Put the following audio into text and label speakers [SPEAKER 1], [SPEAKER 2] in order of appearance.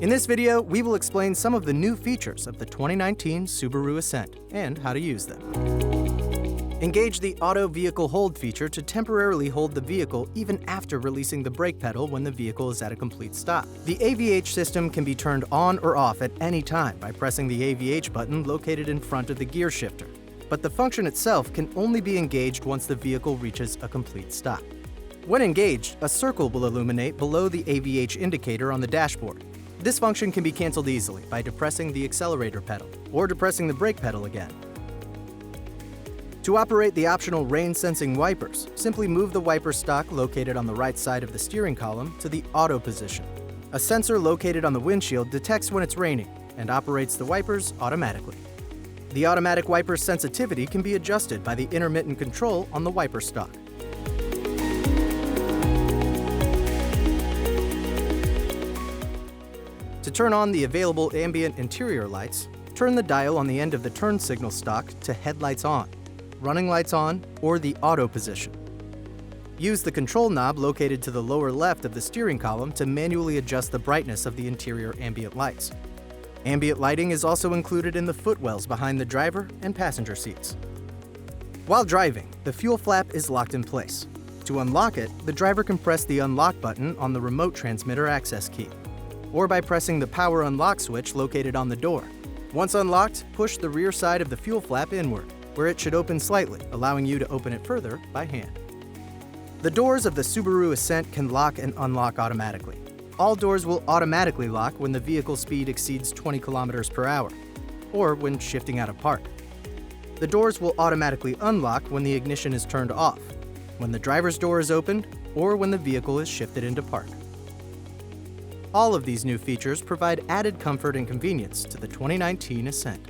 [SPEAKER 1] In this video, we will explain some of the new features of the 2019 Subaru Ascent and how to use them. Engage the Auto Vehicle Hold feature to temporarily hold the vehicle even after releasing the brake pedal when the vehicle is at a complete stop. The AVH system can be turned on or off at any time by pressing the AVH button located in front of the gear shifter, but the function itself can only be engaged once the vehicle reaches a complete stop. When engaged, a circle will illuminate below the AVH indicator on the dashboard. This function can be canceled easily by depressing the accelerator pedal or depressing the brake pedal again. To operate the optional rain-sensing wipers, simply move the wiper stock located on the right side of the steering column to the auto position. A sensor located on the windshield detects when it's raining and operates the wipers automatically. The automatic wiper sensitivity can be adjusted by the intermittent control on the wiper stock. To turn on the available ambient interior lights, turn the dial on the end of the turn signal stock to headlights on, running lights on, or the auto position. Use the control knob located to the lower left of the steering column to manually adjust the brightness of the interior ambient lights. Ambient lighting is also included in the footwells behind the driver and passenger seats. While driving, the fuel flap is locked in place. To unlock it, the driver can press the unlock button on the remote transmitter access key, or by pressing the power unlock switch located on the door. Once unlocked, push the rear side of the fuel flap inward, where it should open slightly, allowing you to open it further by hand. The doors of the Subaru Ascent can lock and unlock automatically. All doors will automatically lock when the vehicle speed exceeds 20 kilometers per hour, or when shifting out of park. The doors will automatically unlock when the ignition is turned off, when the driver's door is opened, or when the vehicle is shifted into park. All of these new features provide added comfort and convenience to the 2019 Ascent.